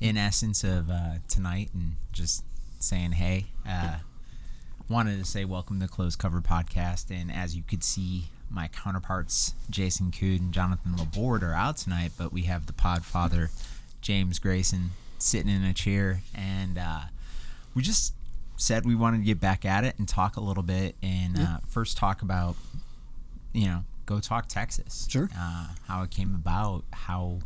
in essence of tonight and just saying hey. Wanted to say welcome to Closed Cover Podcast, and as you could see, my counterparts Jason Cood and Jonathan Laborde are out tonight, but we have the podfather James Grayson sitting in a chair, and we just said we wanted to get back at it and talk a little bit, and first talk about, Go Talk Texas. Sure. How it came about, how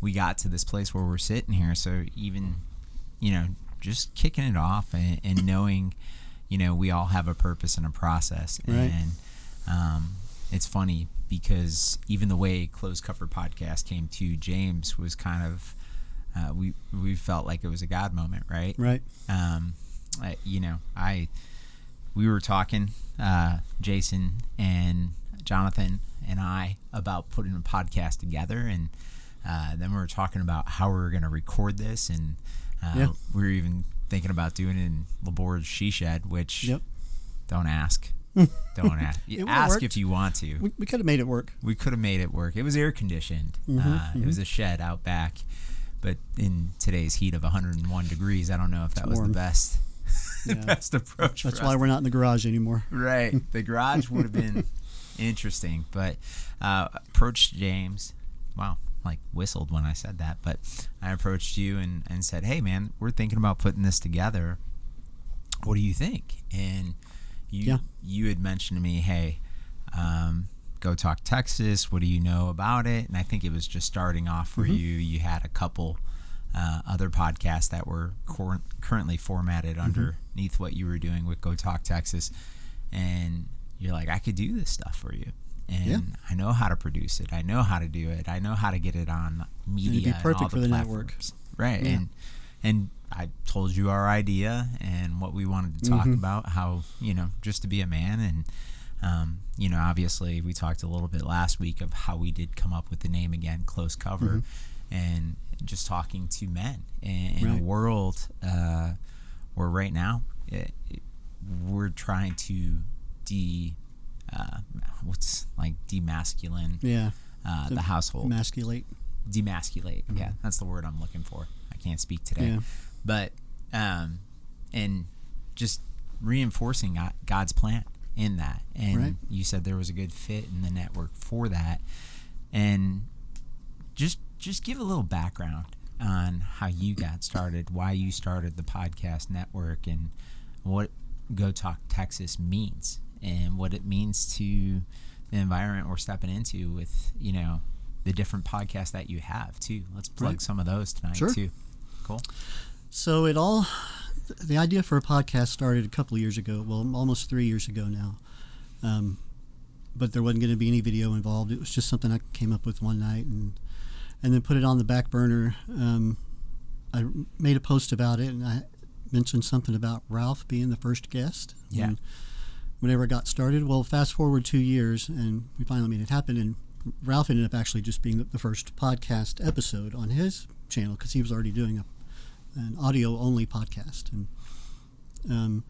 we got to this place where we're sitting here. So even, just kicking it off and knowing, we all have a purpose and a process. Right. And it's funny because even the way Closed Cover Podcast came to James was kind of, we felt like it was a God moment, right? Right. We were talking, Jason and Jonathan and I, about putting a podcast together, and then we were talking about how we were going to record this, and we were even thinking about doing it in Laborde's she shed, which don't ask. Don't ask. Ask if you want to. We could have made it work. We could have made it work. It was air conditioned. It was a shed out back, but in today's heat of 101 degrees, I don't know if that was the best. Best approach. That's why we're not in the garage anymore. Right. The garage would have been interesting, but approached James. Wow, like whistled when I said that, but I approached you and said, hey man, we're thinking about putting this together. What do you think? And you had mentioned to me, hey, Go Talk Texas, what do you know about it? And I think it was just starting off for you. You had a couple other podcasts that were currently formatted underneath what you were doing with Go Talk Texas, and you're like, I could do this stuff for you, and I know how to produce it, I know how to do it, I know how to get it on media. It'd be perfect and all for the network, right? Yeah. And I told you our idea and what we wanted to talk about, how just to be a man, and obviously we talked a little bit last week of how we did come up with the name again, Close Cover, and just talking to men in a world where right now we're trying to demasculine the household. Demasculate. Yeah, that's the word I'm looking for. I can't speak today. Yeah. But and just reinforcing God's plan in that. And you said there was a good fit in the network for that. And just give a little background on how you got started, why you started the podcast network, and what Go Talk Texas means, and what it means to the environment we're stepping into with, the different podcasts that you have too. Let's plug some of those tonight too. Cool. So the idea for a podcast started a couple of years ago, well, almost 3 years ago now. But there wasn't going to be any video involved. It was just something I came up with one night and then put it on the back burner. I made a post about it, and I mentioned something about Ralph being the first guest. Yeah. Whenever it got started, well, fast forward 2 years, and we finally made it happen. And Ralph ended up actually just being the first podcast episode on his channel, because he was already doing an audio-only podcast. And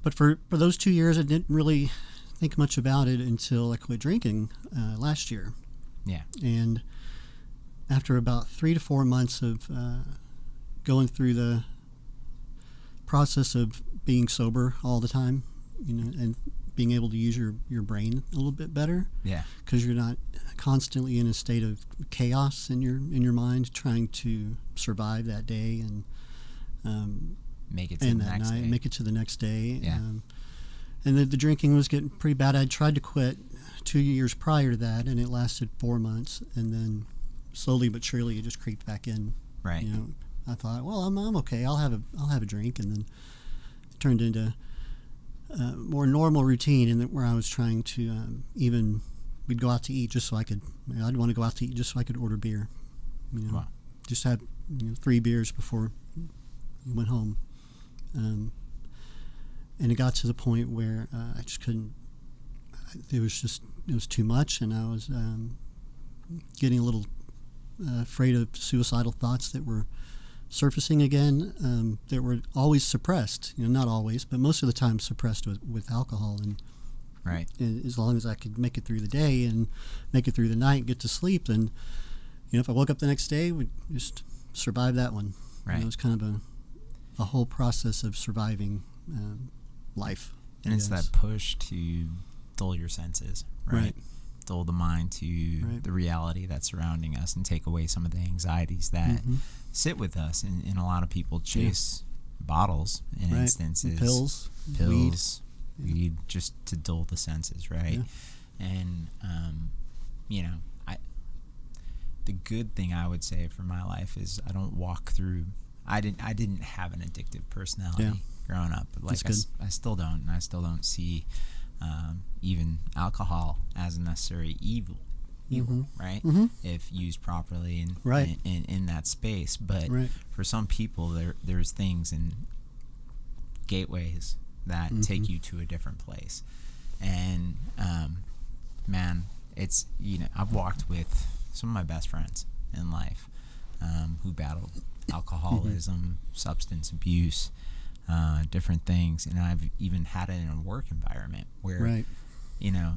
but for those 2 years, I didn't really think much about it until I quit drinking last year. Yeah. And after about 3 to 4 months of going through the process of being sober all the time, and being able to use your brain a little bit better, because you're not constantly in a state of chaos in your mind, trying to survive that day and make it to the next day. Make it to the next day. And the drinking was getting pretty bad. I tried to quit 2 years prior to that, and it lasted 4 months, and then slowly but surely it just creeped back in. Right. I thought, well, I'm okay. I'll have a drink, and then it turned into a more normal routine, and where I was trying to we'd go out to eat just so I could. I'd want to go out to eat just so I could order beer. Wow. Just had 3 beers before we went home, and it got to the point where I just couldn't. It was too much, and I was getting a little afraid of suicidal thoughts that were surfacing again, that were always suppressed, not always, but most of the time suppressed with alcohol. And right. And as long as I could make it through the day and make it through the night and get to sleep, then if I woke up the next day, we'd just survive that one. Right. It's kind of a whole process of surviving life. And it's that push to dull your senses, right? Dull the mind to the reality that's surrounding us and take away some of the anxieties that sit with us. And a lot of people chase bottles in instances. Pills, weed, just to dull the senses, right? Yeah. And, the good thing I would say for my life is I don't walk through. I didn't have an addictive personality growing up. But like I still don't, and I still don't see even alcohol as a necessary evil, right? If used properly and in that space. But for some people, there's things and gateways that take you to a different place. And man, it's I've walked with some of my best friends in life who battled alcoholism, substance abuse, different things, and I've even had it in a work environment where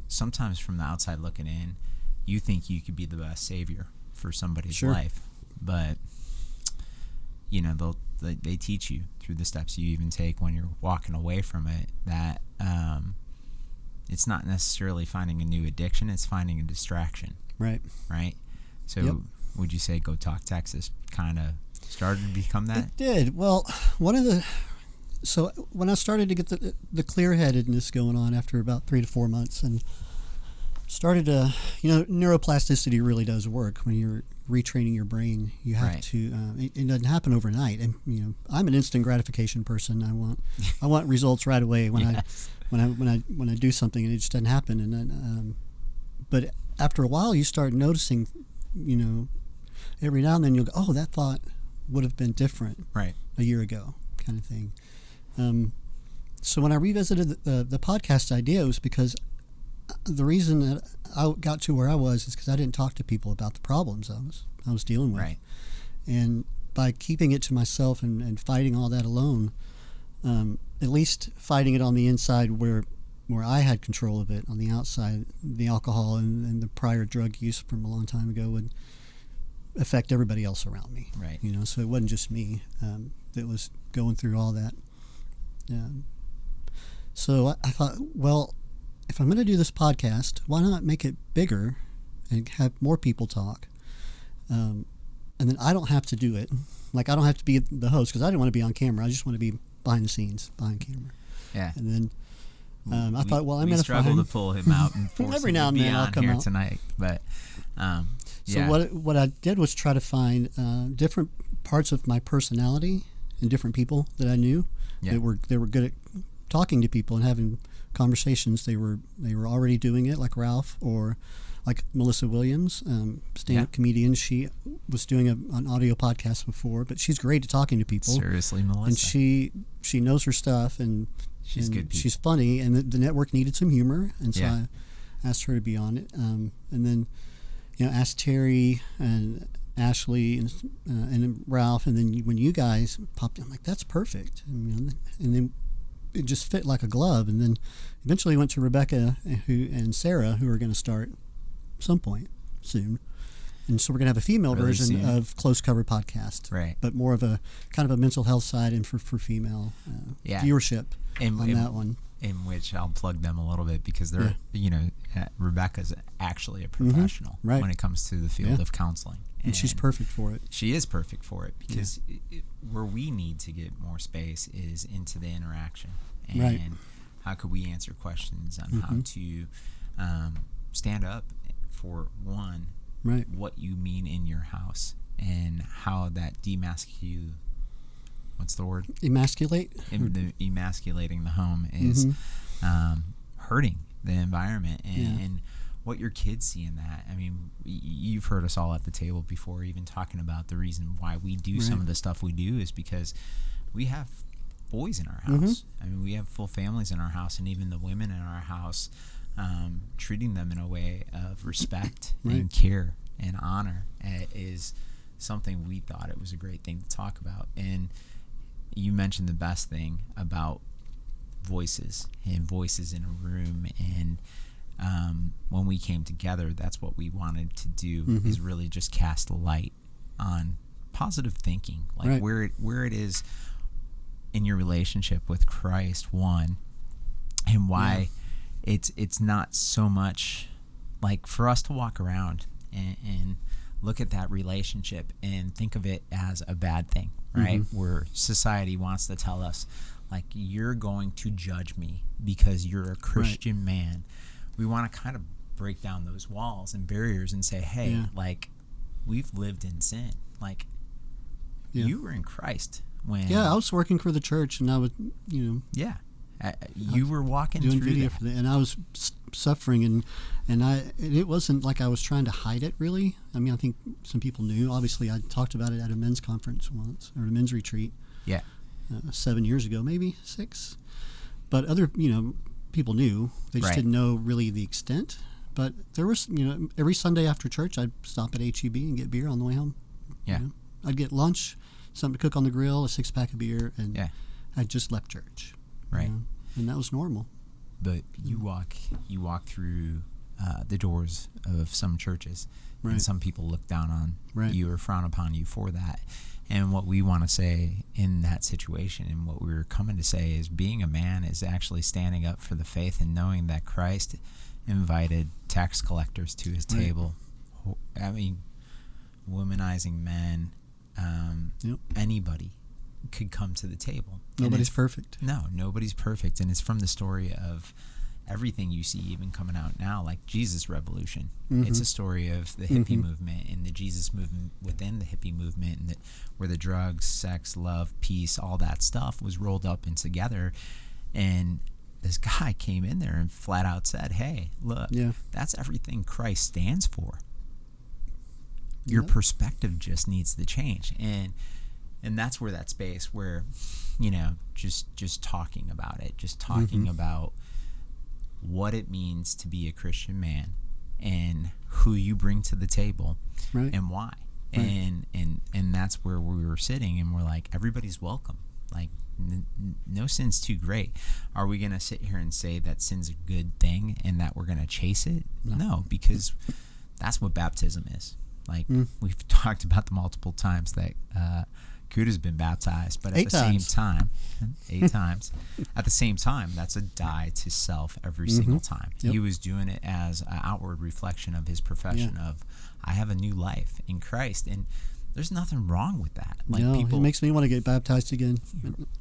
sometimes from the outside looking in, you think you could be the best savior for somebody's life, but they teach you through the steps you even take when you're walking away from it that it's not necessarily finding a new addiction, it's finding a distraction. Right. So would you say Go Talk Texas kind of started to become that? It did. Well, so when I started to get the clear-headedness going on after about 3 to 4 months, and started to, neuroplasticity really does work when you're retraining your brain. You have to. It doesn't happen overnight, and I'm an instant gratification person. I want results right away when I do something, and it just doesn't happen. And then, but after a while, you start noticing, every now and then you'll go, oh, that thought would have been different a year ago, kind of thing. So when I revisited the podcast idea, it was because the reason that I got to where I was is because I didn't talk to people about the problems I was dealing with. And by keeping it to myself and fighting all that alone, at least fighting it on the inside where I had control of it, on the outside, the alcohol and the prior drug use from a long time ago would affect everybody else around me. So it wasn't just me that was going through all that. So I thought, well, if I'm going to do this podcast, why not make it bigger and have more people talk? And then I don't have to do it. Like, I don't have to be the host because I didn't want to be on camera. I just want to be behind the scenes, behind camera. Yeah. And then I thought, well, I'm going to struggle to pull him out and force every him now to and be then on I'll come here out tonight. But so what I did was try to find different parts of my personality and different people that I knew that were good at talking to people and having conversations. They were already doing it, like Ralph, or like Melissa Williams, stand-up comedian. She was doing an audio podcast before, but she's great at talking to people. Seriously, Melissa. And she knows her stuff, and she's good. She's funny, and the network needed some humor, and so I asked her to be on it. And then asked Terry and Ashleigh and Ralph, and then when you guys popped in, I'm like, that's perfect. And then it just fit like a glove. And then eventually went to Rebecca and Sarah, who are going to start some point soon. And so we're going to have a female version of Close Cover Podcast, but more of a kind of a mental health side and for female viewership on that one. In which I'll plug them a little bit because they're, Rebecca's actually a professional when it comes to the field of counseling. And she's perfect for it. She is perfect for it because where we need to get more space is into the interaction. And how could we answer questions on how to stand up for one, what you mean in your house and how that demasculates. What's the word? Emasculate? Emasculating the home is hurting the environment and what your kids see in that. I mean, you've heard us all at the table before even talking about the reason why we do some of the stuff we do is because we have boys in our house. I mean, we have full families in our house, and even the women in our house, treating them in a way of respect and care and honor is something we thought it was a great thing to talk about. And you mentioned the best thing about voices and voices in a room, and when we came together, that's what we wanted to do is really just cast light on positive thinking, like Right. where it is in your relationship with Christ, one, and why it's not so much like for us to walk around and look at that relationship and think of it as a bad thing, right? Where society wants to tell us, like, you're going to judge me because you're a Christian man. We want to kind of break down those walls and barriers and say, hey, like, we've lived in sin. Like, you were in Christ when... Yeah, I was working for the church, and I was, you were walking doing through video that. for that, and I was suffering, and it wasn't like I was trying to hide it, really. I mean, I think some people knew. Obviously, I talked about it at a men's conference once, or a men's retreat. Yeah. 7 years ago, maybe 6. But other, people knew. They just Right. didn't know really the extent. But there was, every Sunday after church, I'd stop at HEB and get beer on the way home. Yeah. I'd get lunch, something to cook on the grill, a 6-pack of beer, and I just left church. Right. And that was normal. But you walk through the doors of some churches, and some people look down on you or frown upon you for that. And what we want to say in that situation, and what we're coming to say, is being a man is actually standing up for the faith and knowing that Christ invited tax collectors to his table. I mean, womanizing men, anybody could come to the table. Nobody's perfect. No, nobody's perfect. And it's from the story of everything you see even coming out now, like Jesus Revolution. It's a story of the hippie movement and the Jesus movement within the hippie movement, and where the drugs, sex, love, peace, all that stuff was rolled up and together. And this guy came in there and flat out said, hey, look, that's everything Christ stands for. Your perspective just needs to change. And that's where that space where, just talking about it, just talking about what it means to be a Christian man and who you bring to the table and why. And that's where we were sitting, and we're like, everybody's welcome. Like, no sin's too great. Are we going to sit here and say that sin's a good thing and that we're going to chase it? No, because that's what baptism is. Like, we've talked about the multiple times that Kuda's been baptized, but at the same time, 8 times, at the same time, that's a die to self every single time. He was doing it as an outward reflection of his profession of, I have a new life in Christ, and there's nothing wrong with that. Like, it makes me want to get baptized again.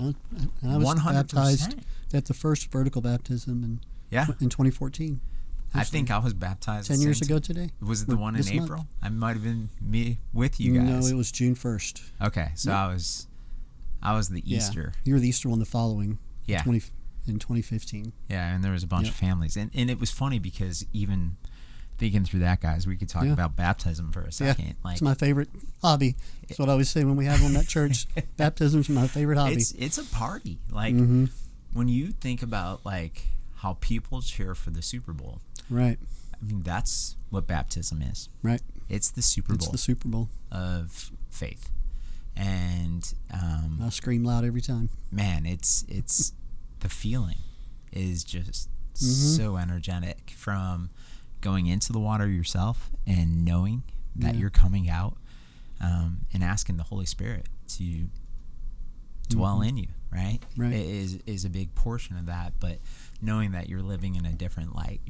I was 100%. baptized at the first vertical baptism in 2014. I think I was baptized 10 years ago today. Was it the one in April? Month. I might have been me with you guys. No, it was June 1st. Okay, so I was the Easter. You were the Easter one the following. Yeah. In 2015. Yeah, and there was a bunch of families. And it was funny because even thinking through that, guys, we could talk about baptism for a second. Yeah, like, it's my favorite hobby. That's what I always say when we have one at church. Baptism's my favorite hobby. It's a party. Like, when you think about, like, how people cheer for the Super Bowl. Right. I mean, that's what baptism is. Right. It's the Super Bowl. It's the Super Bowl of faith. And I scream loud every time. Man, it's the feeling is just so energetic, from going into the water yourself and knowing that you're coming out, and asking the Holy Spirit to dwell in you, right? Right. It is a big portion of that, but knowing that you're living in a different light,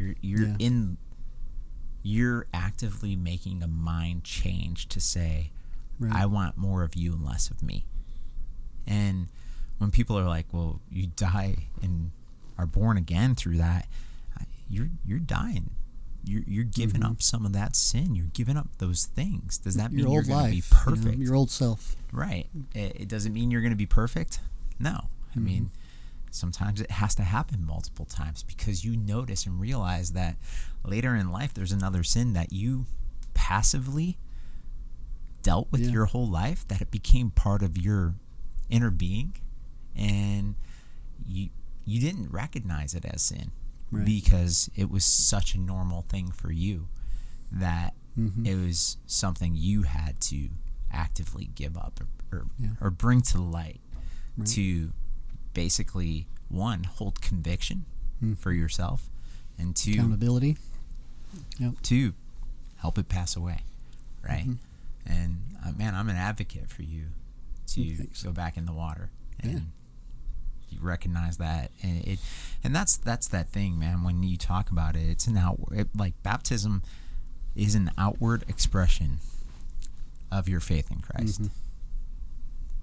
you're actively making a mind change to say, I want more of you and less of me. And when people are like, well, you die and are born again through that, you're dying. You're giving up some of that sin. You're giving up those things. Does that mean you're going to be perfect? Your old self. Right. It doesn't mean you're going to be perfect. No. I mean, sometimes it has to happen multiple times, because you notice and realize that later in life there's another sin that you passively dealt with your whole life, that it became part of your inner being, and you didn't recognize it as sin because it was such a normal thing for you that it was something you had to actively give up or bring to the light to basically, one, hold conviction for yourself, and two, accountability. Two, help it pass away, right? And man, I'm an advocate for you to Thanks. go back in the water, and Yeah. you recognize that, and that's that thing, man. When you talk about it, it's an outward, like baptism is an outward expression of your faith in Christ,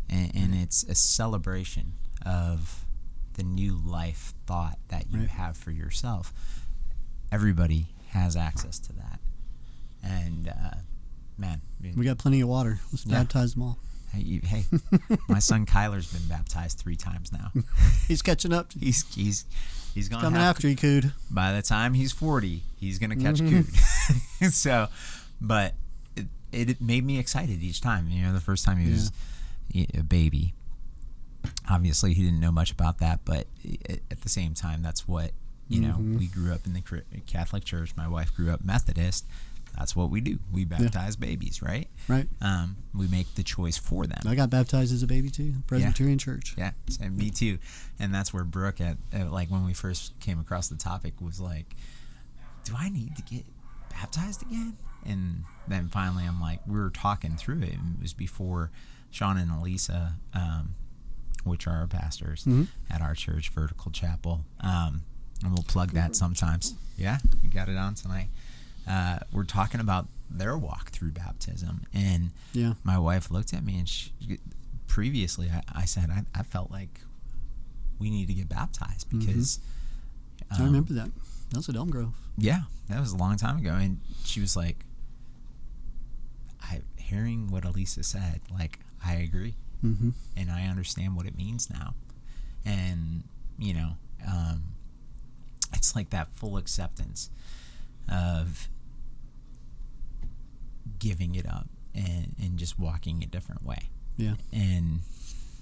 and it's a celebration of the new life thought that you have for yourself. Everybody has access to that, and man, We got plenty of water. Let's baptize them all. Hey, my son Kyler's been baptized 3 times now. He's catching up. He's going Coming after you, Cood. By the time he's 40, he's gonna catch Cood. So, but it made me excited each time. You know, the first time he was a baby. Obviously, he didn't know much about that, but at the same time, that's what, you know, we grew up in the Catholic Church. My wife grew up Methodist. That's what we do. We baptize babies, right? Right. We make the choice for them. I got baptized as a baby too, Presbyterian Church. Yeah, same, me too. And that's where Brooke, like when we first came across the topic, was like, do I need to get baptized again? And then finally I'm like, we were talking through it. And it was before Sean and Elisa, which are our pastors at our church, Vertical Chapel. And we'll plug that sometimes. Yeah, you got it on tonight. We're talking about their walk through baptism, and my wife looked at me, and previously I said I felt like we need to get baptized because I remember that. That was at Elm Grove. Yeah, that was a long time ago, and she was like, hearing what Elisa said, like, I agree, and I understand what it means now, and you know, it's like that full acceptance of giving it up and just walking a different way. Yeah. And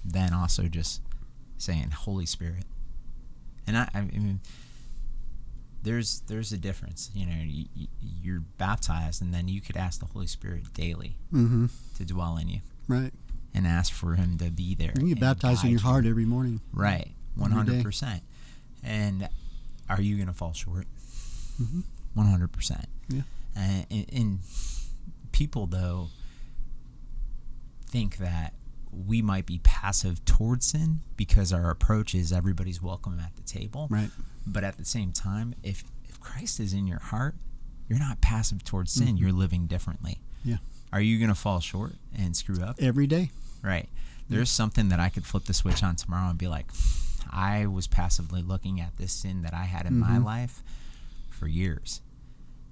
then also just saying, Holy Spirit. And I mean, there's a difference. You know, you're baptized, and then you could ask the Holy Spirit daily to dwell in you. Right. And ask for Him to be there. You get baptized in your heart every morning. Right. 100%. And are you going to fall short? 100%. Yeah. And people, though, think that we might be passive towards sin because our approach is everybody's welcome at the table. Right. But at the same time, if Christ is in your heart, you're not passive towards sin. You're living differently. Yeah. Are you going to fall short and screw up? Every day. Right. There's something that I could flip the switch on tomorrow and be like, I was passively looking at this sin that I had in my life for years,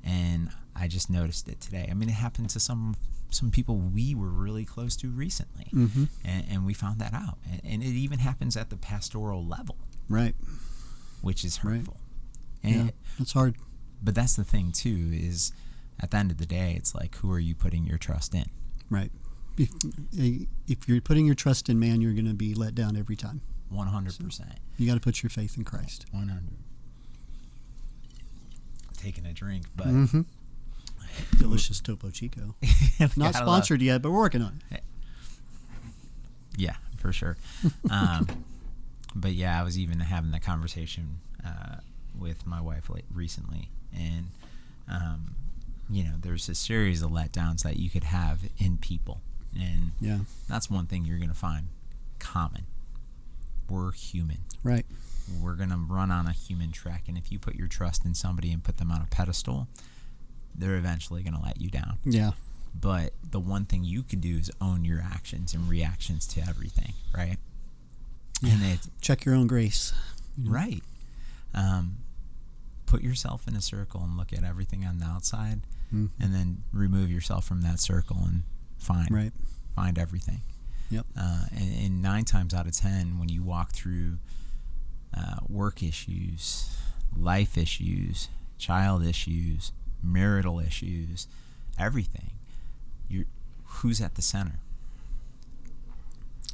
and I just noticed it today. I mean, it happened to some people we were really close to recently, and we found that out. And it even happens at the pastoral level, right? Which is hurtful. Right. And it's hard. But that's the thing too, is at the end of the day, it's like, who are you putting your trust in? Right. If you're putting your trust in man, you're going to be let down every time. 100%. So you got to put your faith in Christ. 100. Taking a drink, but delicious Topo Chico. Not sponsored yet, but we're working on it. Yeah, for sure. But yeah, I was even having the conversation with my wife recently, and you know, there's a series of letdowns that you could have in people, and that's one thing you're going to find common. We're human. Right. We're going to run on a human track, and if you put your trust in somebody and put them on a pedestal, they're eventually going to let you down. Yeah. But the one thing you could do is own your actions and reactions to everything, right? Yeah. And check your own grace. You know? Right. Put yourself in a circle and look at everything on the outside, and then remove yourself from that circle and find everything. Yep. And 9 times out of 10, when you walk through work issues, life issues, child issues, marital issues, everything, who's at the center?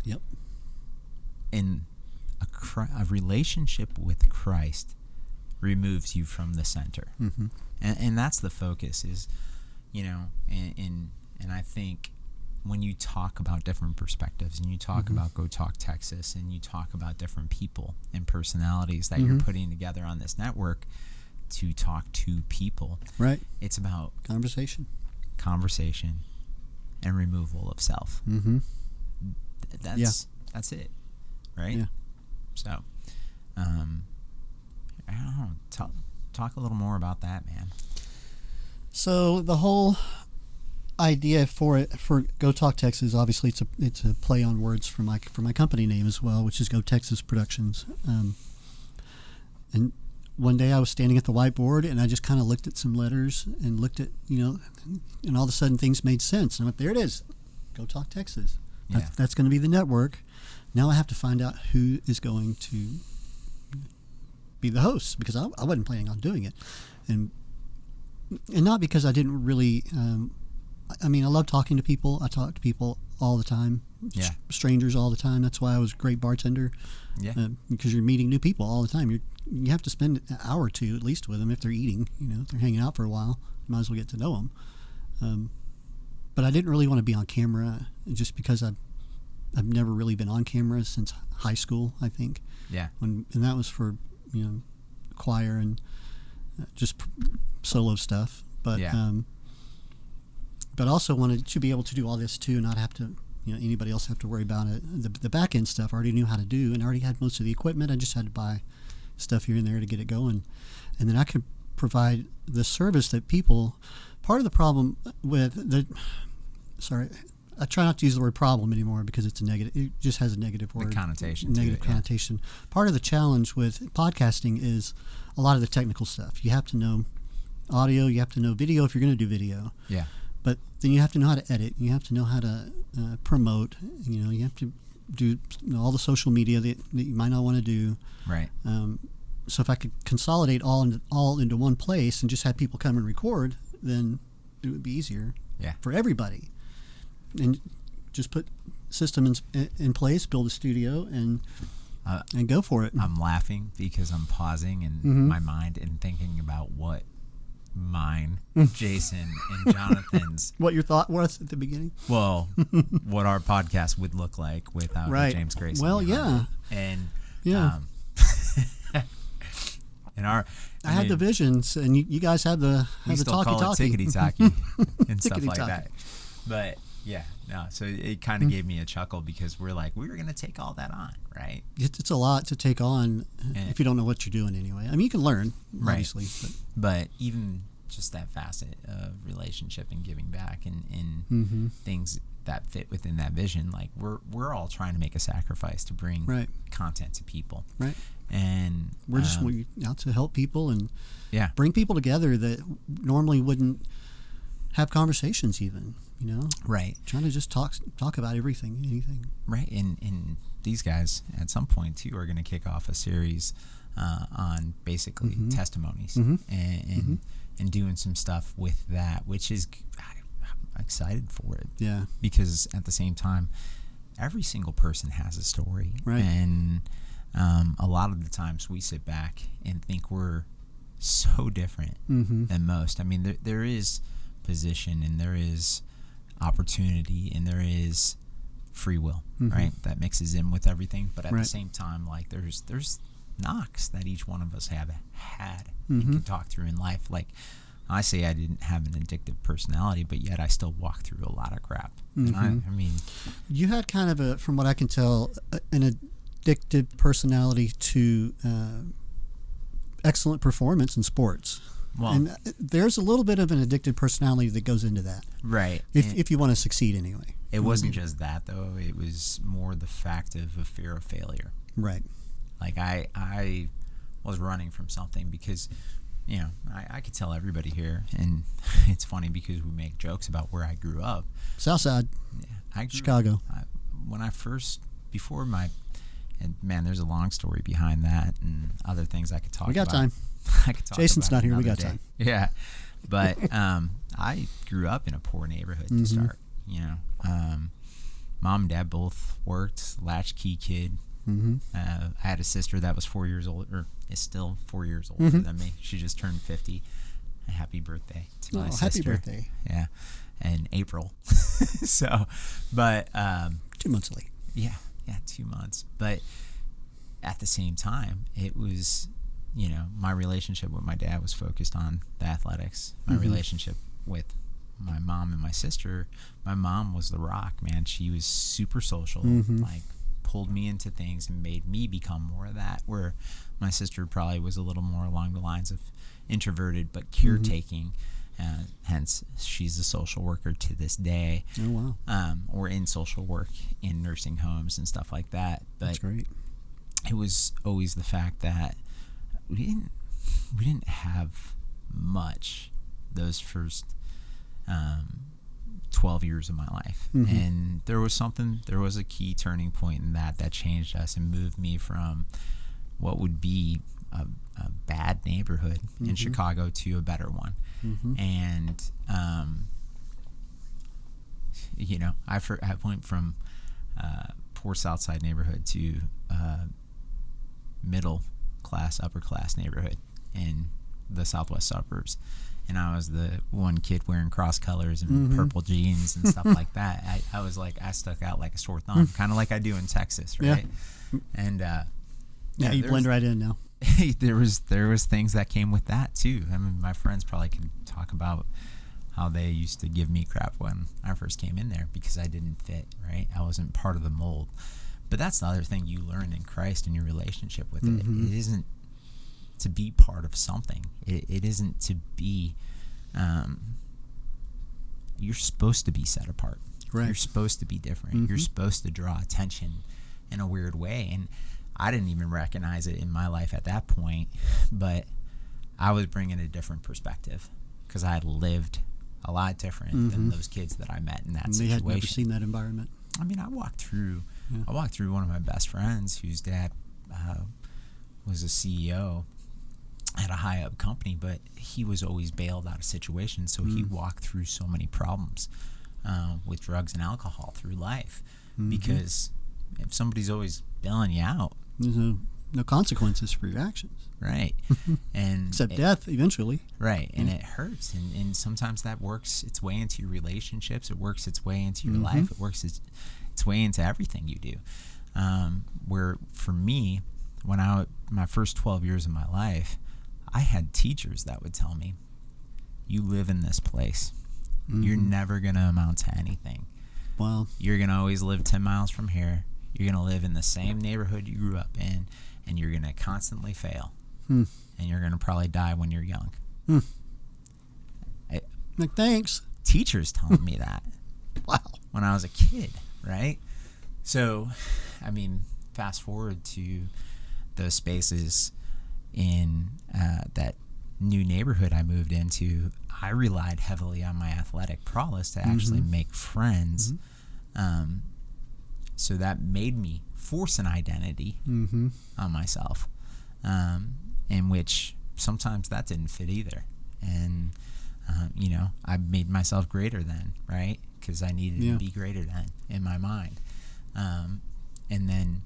Yep. In a relationship with Christ removes you from the center, and that's the focus. Is, you know, and I think when you talk about different perspectives, and you talk about Go Talk Texas, and you talk about different people and personalities that you're putting together on this network to talk to people, right? It's about conversation, and removal of self. Mm-hmm. That's it, right? Yeah. So, I don't know. Talk a little more about that, man. So the whole idea for Go Talk Texas, obviously it's a play on words for my company name as well, which is Go Texas Productions. And one day I was standing at the whiteboard and I just kind of looked at some letters and looked at, and all of a sudden things made sense. And I went, there it is, Go Talk Texas. Yeah. That's going to be the network. Now I have to find out who is going to be the host, because I wasn't planning on doing it. And not because I didn't really, I love talking to people. I talk to people all the time, strangers all the time. That's why I was a great bartender, because you're meeting new people all the time. You have to spend an hour or two at least with them if they're eating, if they're hanging out for a while. You might as well get to know them. But I didn't really want to be on camera, just because I've never really been on camera since high school, I think. Yeah. And that was for, choir and just solo stuff. But but also wanted to be able to do all this too, and not have to, anybody else have to worry about it. The back end stuff I already knew how to do, and I already had most of the equipment. I just had to buy stuff here and there to get it going, and then I could provide the service that people. Part of the problem with I try not to use the word problem anymore, because it's a negative. It just has a negative word. The connotation. Negative connotation. Part of the challenge with podcasting is a lot of the technical stuff. You have to know audio. You have to know video if you're going to do video. Yeah. But then you have to know how to edit. You have to know how to promote. You have to do all the social media that you might not want to do. Right. So if I could consolidate all into one place and just have people come and record, then it would be easier. Yeah. For everybody. And just put systems in place, build a studio, and go for it. I'm laughing because I'm pausing in my mind and thinking about what mine, Jason, and Jonathan's. What your thought was at the beginning? Well, what our podcast would look like without James Grayson. Well, yeah. And and I had the visions, and you guys had the talkie-talkie. Tickety-talkie and stuff like that. But so it kind of gave me a chuckle, because we were going to take all that on, right? It's a lot to take on if you don't know what you're doing anyway. I mean, you can learn, obviously. But even just that facet of relationship and giving back and things that fit within that vision, like we're all trying to make a sacrifice to bring content to people. Right. And we're just out to help people and bring people together that normally wouldn't have conversations even. Right. Trying to just talk about anything. Right. And these guys at some point too are going to kick off a series on basically testimonies and doing some stuff with that, which is I'm excited for it. Yeah. Because at the same time, every single person has a story. Right. And a lot of the times we sit back and think we're so different than most. I mean, there is position, and there is opportunity, and there is free will, right? That mixes in with everything. But at the same time, like there's knocks that each one of us have had and can talk through in life. Like I say, I didn't have an addictive personality, but yet I still walk through a lot of crap. And I mean, you had kind of from what I can tell, an addictive personality to excellent performance in sports. Well, and there's a little bit of an addictive personality that goes into that. Right. If you want to succeed anyway. It wasn't just that, though. It was more the fact of a fear of failure. Right. Like I was running from something because, I could tell everybody here, and it's funny because we make jokes about where I grew up. Southside. Yeah, Chicago. When I first, before my, and man, there's a long story behind that and other things I could talk about. We got time. I could talk Jason's about not here. We got time. Yeah, but I grew up in a poor neighborhood to start. Mom and dad both worked, latchkey kid. I had a sister that was 4 years old, or is still 4 years older than me. She just turned 50. Happy birthday to my sister. Happy birthday. Yeah, in April. So, but 2 months late. Yeah, 2 months. But at the same time, it was. My relationship with my dad was focused on the athletics. My relationship with my mom and my sister, my mom was the rock, man. She was super social, like pulled me into things and made me become more of that, where my sister probably was a little more along the lines of introverted but caretaking. Hence, she's a social worker to this day. Oh, wow. Or in social work in nursing homes and stuff like that. But That's great. It was always the fact that we didn't have much those first 12 years of my life. And there was a key turning point in that changed us and moved me from what would be a bad neighborhood in Chicago to a better one. And I went from poor South Side neighborhood to middle class, upper class neighborhood in the southwest suburbs. And I was the one kid wearing cross colors and purple jeans and stuff like that. I was like, I stuck out like a sore thumb, kind of like I do in Texas, right? Yeah. And you blend right in now. there was things that came with that too. I mean, my friends probably can talk about how they used to give me crap when I first came in there because I didn't fit, right? I wasn't part of the mold. But that's the other thing you learn in Christ and your relationship with it. It isn't to be part of something. It isn't to be, you're supposed to be set apart. Right. You're supposed to be different. You're supposed to draw attention in a weird way. And I didn't even recognize it in my life at that point, but I was bringing a different perspective because I had lived a lot different than those kids that I met in that situation. They had never seen that environment. I mean, I walked through one of my best friends whose dad was a CEO at a high up company, but he was always bailed out of situations. So he walked through so many problems with drugs and alcohol through life because if somebody's always bailing you out, there's no consequences for your actions. Right. And except death eventually. Right. And it hurts. And sometimes that works its way into your relationships. It works its way into your life. It works its way into everything you do. Where for me, my first 12 years of my life, I had teachers that would tell me, you live in this place. You're never going to amount to anything. Wow. You're going to always live 10 miles from here. You're going to live in the same neighborhood you grew up in, and you're going to constantly fail. And you're going to probably die when you're young. Like, thanks. Teachers telling me that. Wow. When I was a kid, right? So, I mean, fast forward to those spaces in that new neighborhood I moved into. I relied heavily on my athletic prowess to actually make friends. So that made me force an identity on myself, in which sometimes that didn't fit either. And, I made myself greater than, right? Because I needed to be greater than in my mind. And then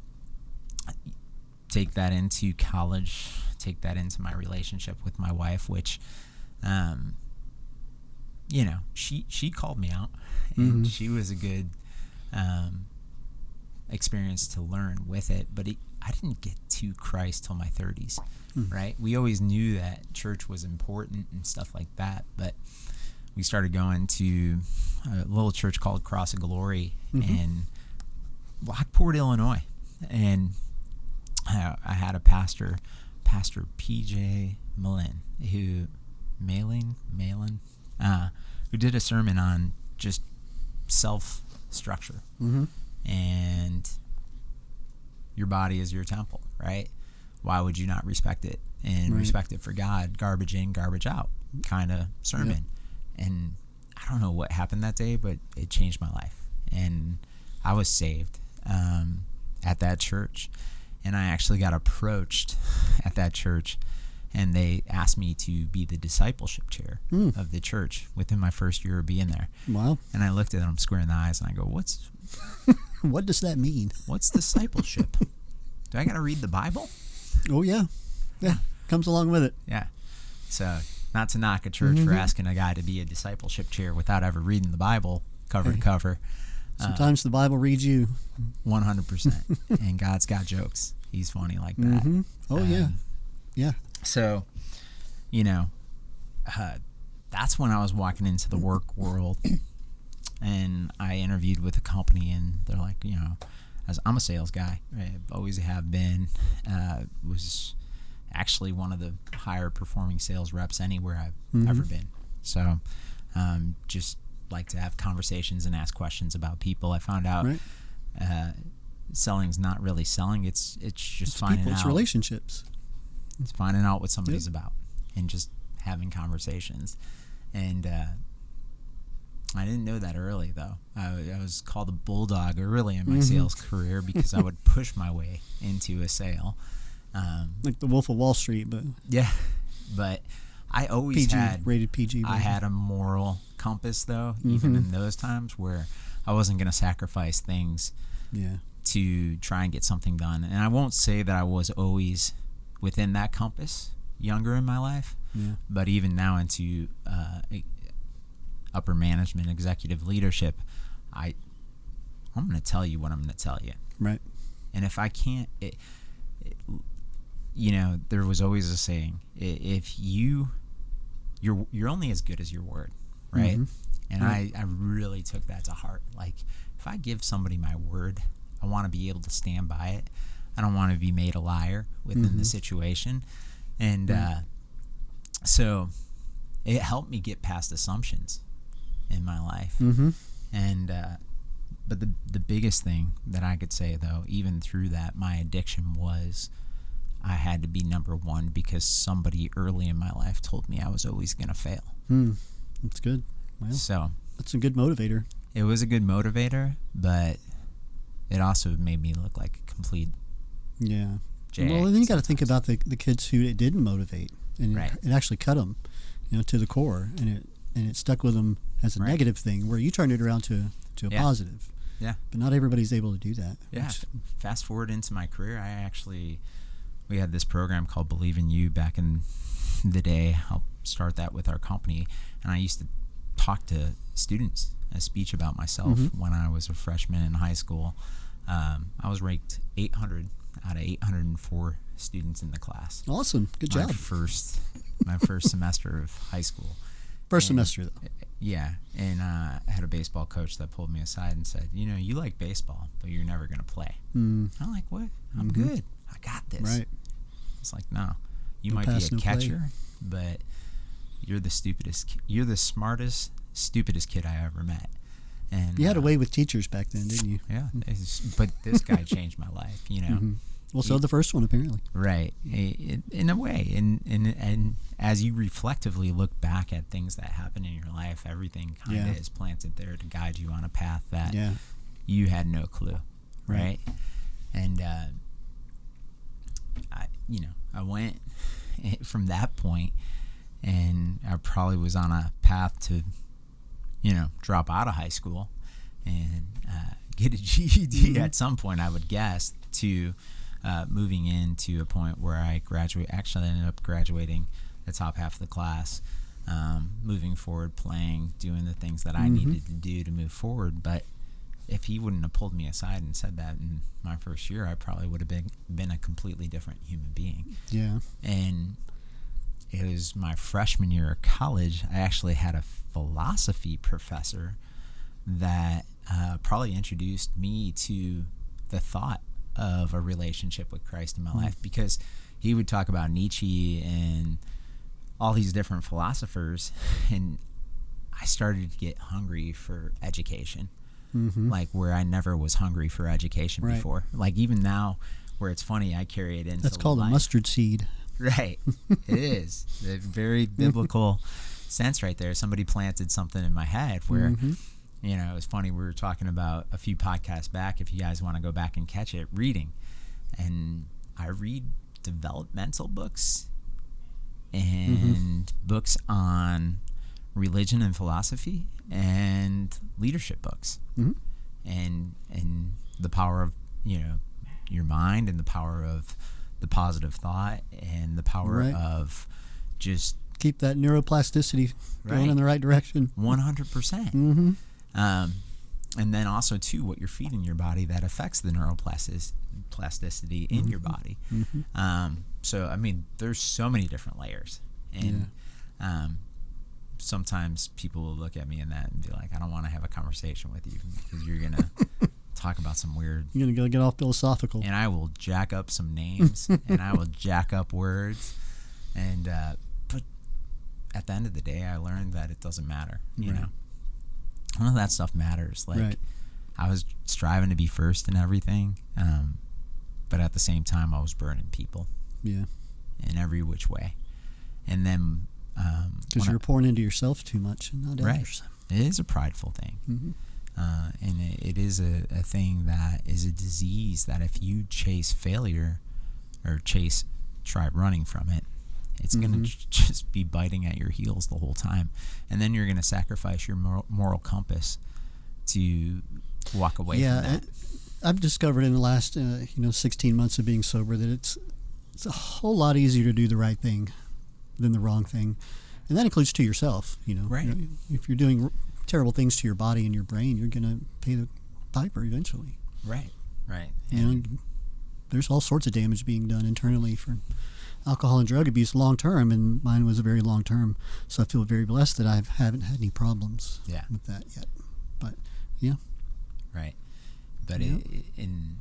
take that into college, take that into my relationship with my wife, which, she called me out, and she was a good experience to learn with it. But I didn't get to Christ till my 30s, right? We always knew that church was important and stuff like that, but we started going to a little church called Cross of Glory in Lockport, Illinois, and I had a Pastor P.J. who did a sermon on just self-structure. And your body is your temple, right? Why would you not respect it and respect it for God? Garbage in, garbage out kind of sermon. And I don't know what happened that day, but it changed my life. And I was saved at that church. And I actually got approached at that church, and they asked me to be the discipleship chair of the church within my first year of being there. Wow. And I looked at them square in the eyes, and I go, what does that mean? What's discipleship? Do I got to read the Bible? Oh, yeah. Yeah. Comes along with it. Yeah. So, not to knock a church for asking a guy to be a discipleship chair without ever reading the Bible cover to cover. Sometimes the Bible reads you. 100%. And God's got jokes. He's funny like that. Oh, yeah. Yeah. So, that's when I was walking into the work world, and I interviewed with a company, and they're like, as I'm a sales guy, I always have been, was actually one of the higher performing sales reps anywhere I've ever been. So just like to have conversations and ask questions about people. I found out selling's not really selling. It's just finding people, out. It's relationships. It's finding out what somebody's about and just having conversations. And I didn't know that early, though. I was called a bulldog early in my sales career because I would push my way into a sale. Like the Wolf of Wall Street, but... Yeah, but I always rated PG. I had a moral compass, though, even in those times where I wasn't going to sacrifice things to try and get something done. And I won't say that I was always within that compass younger in my life, but even now into upper management, executive leadership, I'm going to tell you what I'm going to tell you. Right. And if I can't... there was always a saying, if you're only as good as your word, right? And I really took that to heart. Like, if I give somebody my word, I want to be able to stand by it. I don't want to be made a liar within the situation. And so it helped me get past assumptions in my life. And but the biggest thing that I could say, though, even through that, my addiction was I had to be number one because somebody early in my life told me I was always going to fail. That's good. Well, so that's a good motivator. It was a good motivator, but it also made me look like a complete Well, and then you got to think about the kids who it didn't motivate, and it actually cut them, to the core, and it stuck with them as a negative thing, where you turned it around to a positive. Yeah. But not everybody's able to do that. Yeah. Fast forward into my career, we had this program called Believe in You back in the day. I'll start that with our company, and I used to talk to students, a speech about myself when I was a freshman in high school. I was ranked 800 out of 804 students in the class. Awesome. Good job. My first semester of high school. First semester, though. Yeah, and I had a baseball coach that pulled me aside and said, you like baseball, but you're never going to play. I'm like, what? I'm good. I got this. Right. It's like, no, you might be a catcher, but you're the smartest, stupidest kid I ever met. And you had a way with teachers back then, didn't you? Yeah, but this guy changed my life, Well, so the first one, apparently. Right, in a way. And as you reflectively look back at things that happen in your life, everything kind of is planted there to guide you on a path that you had no clue, right? And I went from that point, and I probably was on a path to, drop out of high school and get a GED at some point, I would guess, to moving into a point where I actually ended up graduating the top half of the class, moving forward, playing, doing the things that I needed to do to move forward. But if he wouldn't have pulled me aside and said that in my first year, I probably would have been a completely different human being. Yeah. And it was my freshman year of college. I actually had a philosophy professor that probably introduced me to the thought of a relationship with Christ in my life, because he would talk about Nietzsche and all these different philosophers, and I started to get hungry for education. Like where I never was hungry for education before. Like even now, where it's funny, I carry it into That's called life. A mustard seed. Right. It is. A very biblical sense right there. Somebody planted something in my head where, it was funny. We were talking about a few podcasts back, if you guys want to go back and catch it, reading. And I read developmental books and books on religion and philosophy and leadership books, and the power of your mind, and the power of the positive thought, and the power of just keep that neuroplasticity going in the right direction. 100%. And then also too, what you're feeding your body that affects the neuroplasticity in your body. So I mean, there's so many different layers, and sometimes people will look at me in that and be like, I don't want to have a conversation with you because you're going to talk about some weird. You're going to go get all philosophical. And I will jack up some names and I will jack up words. And, but at the end of the day, I learned that it doesn't matter. You know, none of that stuff matters. Like, I was striving to be first in everything. But at the same time, I was burning people. Yeah. In every which way. And then, because you're pouring into yourself too much and not others. It is a prideful thing. And it is a thing that is a disease that if you chase failure or try running from it, it's going to just be biting at your heels the whole time. And then you're going to sacrifice your moral compass to walk away from that. I've discovered in the last 16 months of being sober that it's a whole lot easier to do the right thing than the wrong thing, and that includes to yourself. If you're doing terrible things to your body and your brain, you're going to pay the piper eventually. Right. There's all sorts of damage being done internally for alcohol and drug abuse long term, and mine was a very long term. So I feel very blessed that I haven't had any problems with that yet. But But in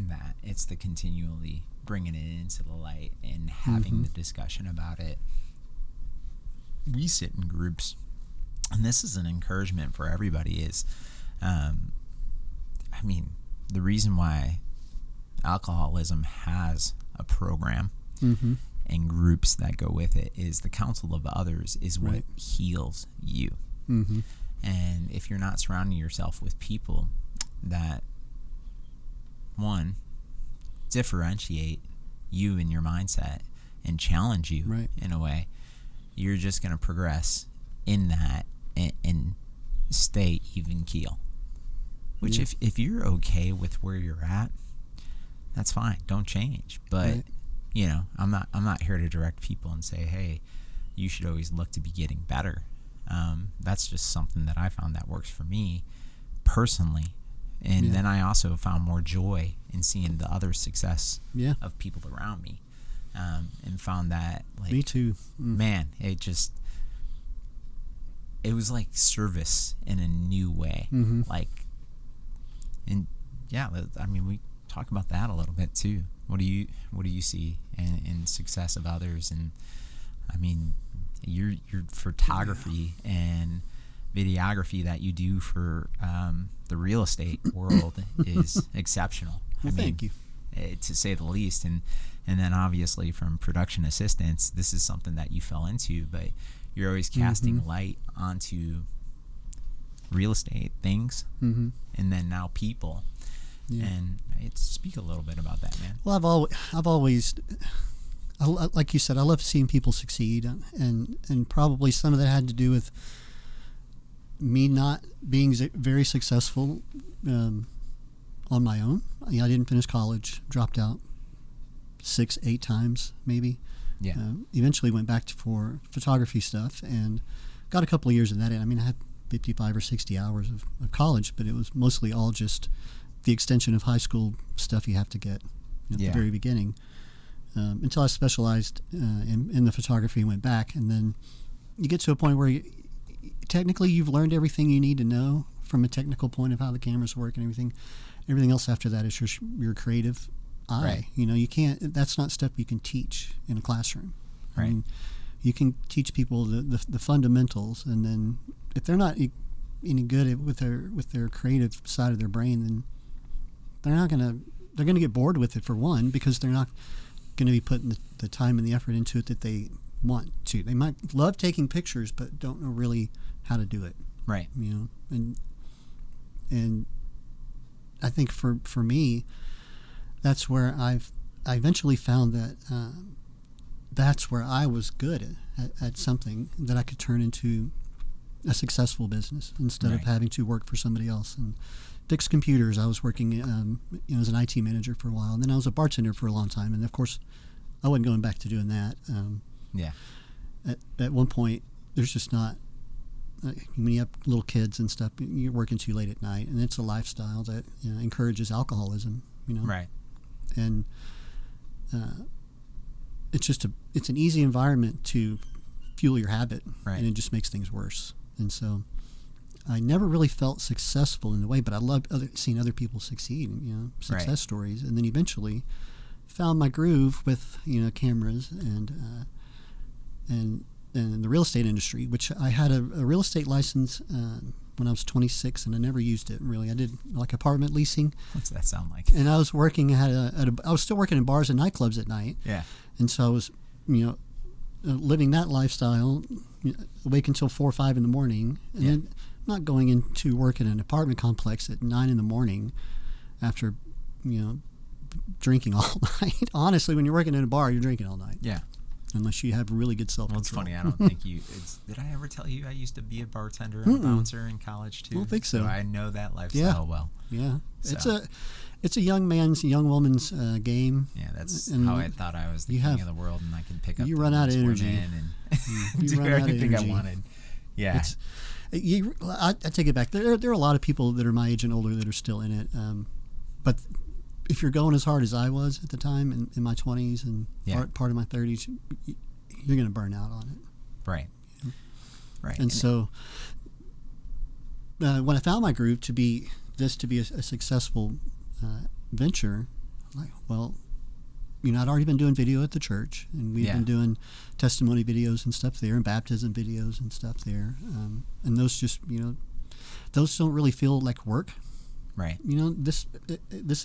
that, it's the continually bringing it into the light and having the discussion about it. We sit in groups, and this is an encouragement for everybody is, the reason why alcoholism has a program and groups that go with it is the counsel of others is what heals you. And if you're not surrounding yourself with people that, one, differentiate you and your mindset and challenge you in a way, you're just going to progress in that and stay even keel. Which if you're okay with where you're at, that's fine. Don't change. But I'm not here to direct people and say, hey, you should always look to be getting better. That's just something that I found that works for me personally. And then I also found more joy in seeing the other success of people around me, and found that, like, me too. Man, it was like service in a new way. We talk about that a little bit too. What do you see in success of others? And your photography and videography that you do for the real estate world is exceptional. Thank you. To say the least. And then obviously from production assistance, this is something that you fell into, but you're always casting light onto real estate things and then now people. And speak a little bit about that, man. Well, I've always like you said, I love seeing people succeed, and probably some of that had to do with me not being very successful on my own. I didn't finish college, dropped out 6-8 times maybe. Eventually went back for photography stuff and got a couple of years of that in. I had 55 or 60 hours of college, but it was mostly all just the extension of high school stuff you have to get at the very beginning. Until I specialized in the photography and went back, and then you get to a point where technically you've learned everything you need to know from a technical point of how the cameras work and everything. Everything else after that is just your creative eye. You can't. That's not stuff you can teach in a classroom. You can teach people the fundamentals, and then if they're not any good with their creative side of their brain, then they're going to get bored with it, for one, because they're not going to be putting the time and the effort into it that they want to. They might love taking pictures, but don't know really how to do it. And I think for me, that's where I eventually found that that's where I was good at something that I could turn into a successful business instead of having to work for somebody else and fix computers. I was working as an IT manager for a while, and then I was a bartender for a long time, and of course I wasn't going back to doing that. At one point, there's just not, when you have little kids and stuff, you're working too late at night, and it's a lifestyle that encourages alcoholism. And it's an easy environment to fuel your habit, Right. and it just makes things worse. And so I never really felt successful in a way, but I loved seeing other people succeed, success Right. stories. And then eventually found my groove with, cameras and the real estate industry, which I had a real estate license when I was 26, and I never used it really. I did like apartment leasing. What's that sound like? And I was working I was still working in bars and nightclubs at night. Yeah. And so I was, living that lifestyle, awake until 4 or 5 in the morning, and then not going into work in an apartment complex at 9 in the morning after, drinking all night. Honestly, when you're working in a bar, you're drinking all night. Yeah. Unless you have really good self-control. Well, it's funny. I don't think did I ever tell you I used to be a bartender and a bouncer in college too? I don't think so. I know that lifestyle well. Yeah. So. It's a young woman's game. Yeah, that's And how I thought I was the king of the world, and I could pick up. You run out of energy and do everything I wanted. Yeah. I take it back. There are a lot of people that are my age and older that are still in it. But if you're going as hard as I was at the time in my 20s and part of my 30s, you're going to burn out on it. Right. Right. And so when I found my groove to be a successful venture, I'm like, well, I'd already been doing video at the church, and we've been doing testimony videos and stuff there, and baptism videos and stuff there. And those just, those don't really feel like work. Right. This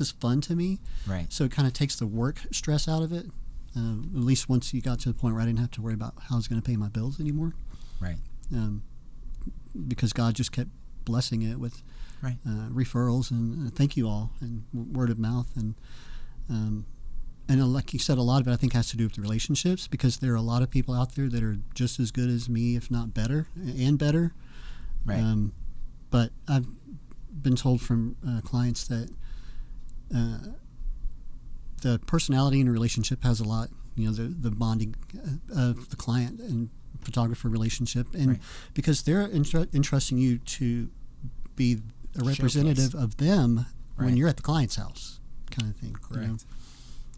is fun to me. Right. So it kind of takes the work stress out of it. At least once you got to the point where I didn't have to worry about how I was going to pay my bills anymore. Right. Because God just kept blessing it with referrals and thank you all and word of mouth and like you said, a lot of it I think has to do with the relationships, because there are a lot of people out there that are just as good as me, if not better, and better. Right. But I've been told from clients that the personality in a relationship has a lot, the bonding of the client and photographer relationship, and because they're entrusting you to be a representative of them when you're at the client's house, kind of thing. Correct.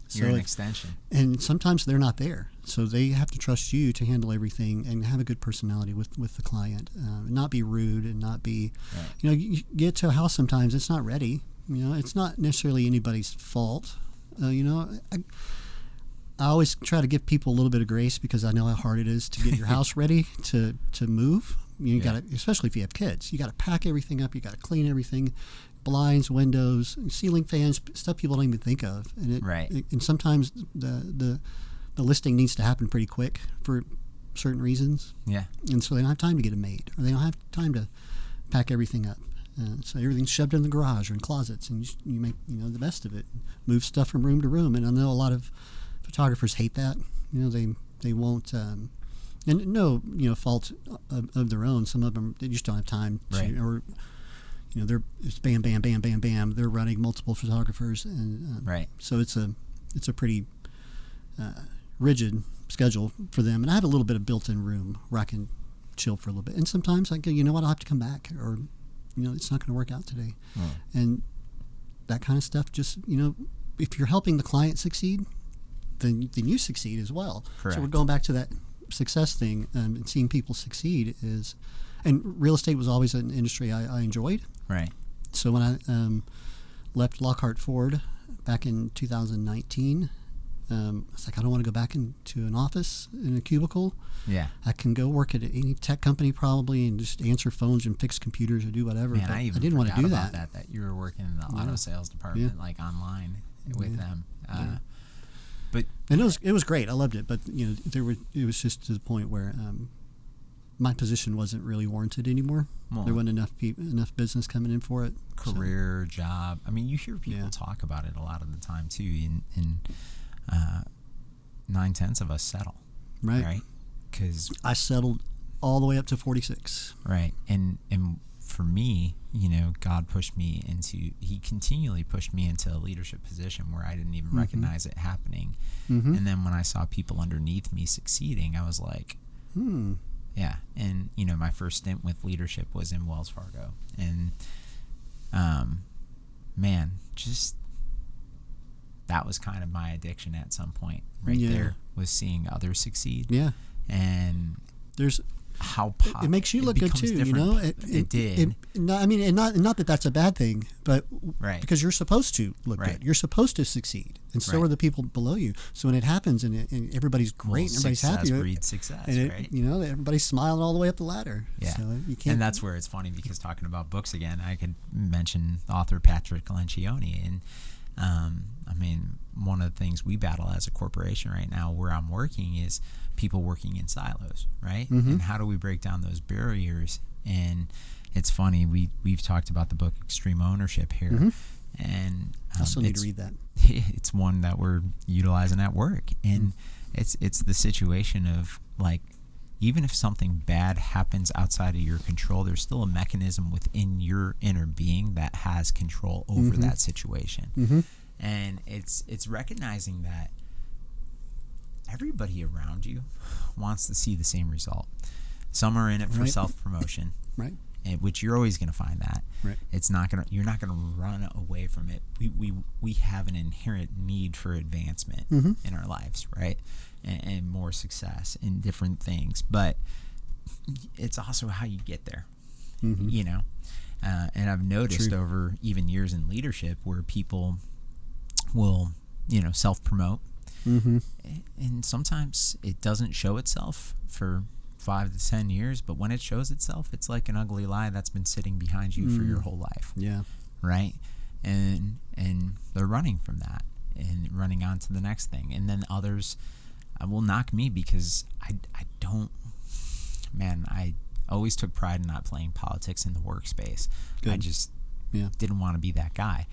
So you're an extension. And sometimes they're not there, so they have to trust you to handle everything and have a good personality with the client, not be rude and not be, you get to a house sometimes it's not ready. It's not necessarily anybody's fault. I always try to give people a little bit of grace, because I know how hard it is to get your house ready to move. You got to, especially if you have kids, you got to pack everything up. You got to clean everything. Blinds, windows, ceiling fans, stuff people don't even think of, and and sometimes the listing needs to happen pretty quick for certain reasons. Yeah, and so they don't have time to get it made, or they don't have time to pack everything up. So everything's shoved in the garage or in closets, and you make the best of it. Move stuff from room to room, and I know a lot of photographers hate that. They won't. And no, fault of their own. Some of them, they just don't have time to, or it's bam, bam, bam, bam, bam. They're running multiple photographers, and so it's a pretty rigid schedule for them. And I have a little bit of built-in room where I can chill for a little bit. And sometimes I go, I'll have to come back, or it's not going to work out today. And that kind of stuff. Just if you're helping the client succeed, then you succeed as well. Correct. So we're going back to that success thing, and seeing people succeed is. And real estate was always an industry I enjoyed. Right. So when I left Lockhart Ford back in 2019, I was like, I don't want to go back into an office in a cubicle. Yeah. I can go work at any tech company probably and just answer phones and fix computers or do whatever. Man, but I didn't want to do that. That you were working in the auto sales department, like online with them. But and it was great. I loved it. But it was just to the point where my position wasn't really warranted anymore. Well, there wasn't enough business coming in for it. Career, job. I mean, you hear people talk about it a lot of the time too. And 9/10 of us settle. Right. Because I settled all the way up to 46. Right. And for me, God he continually pushed me into a leadership position where I didn't even recognize it happening. Mm-hmm. And then when I saw people underneath me succeeding, I was like, yeah. And, my first stint with leadership was in Wells Fargo. And, man, just that was kind of my addiction at some point there, was seeing others succeed. Yeah. And there's how it makes you look good too, you know. It did. I mean, and not that that's a bad thing, but right. because you're supposed to look right. good, you're supposed to succeed, and so right. are the people below you. So when it happens and everybody's great, and everybody's happy, breeds success, and right? You know, everybody's smiling all the way up the ladder. Yeah, so you can't. And that's where it's funny because talking about books again, I could mention author Patrick Lencioni, and I mean, one of the things we battle as a corporation right now, where I'm working, is people working in silos, right? Mm-hmm. And how do we break down those barriers? And it's funny, we've talked about the book Extreme Ownership here, mm-hmm. and I still need to read that. It's one that we're utilizing at work, and it's the situation of, like, even if something bad happens outside of your control, there's still a mechanism within your inner being that has control over mm-hmm. that situation. Mm-hmm. And it's recognizing that everybody around you wants to see the same result. Some are in it for right. self-promotion, right? Which you're always going to find that. Right. You're not gonna run away from it. We have an inherent need for advancement mm-hmm. in our lives, right? And more success in different things, but it's also how you get there, mm-hmm. you know. And I've noticed True. over even years in leadership where people will, you know, self-promote, mm-hmm. and sometimes it doesn't show itself for 5 to 10 years, but when it shows itself, it's like an ugly lie that's been sitting behind you for your whole life. Yeah. Right? And they're running from that and running on to the next thing. And then others will knock me because I always took pride in not playing politics in the workspace. Good. I just didn't want to be that guy.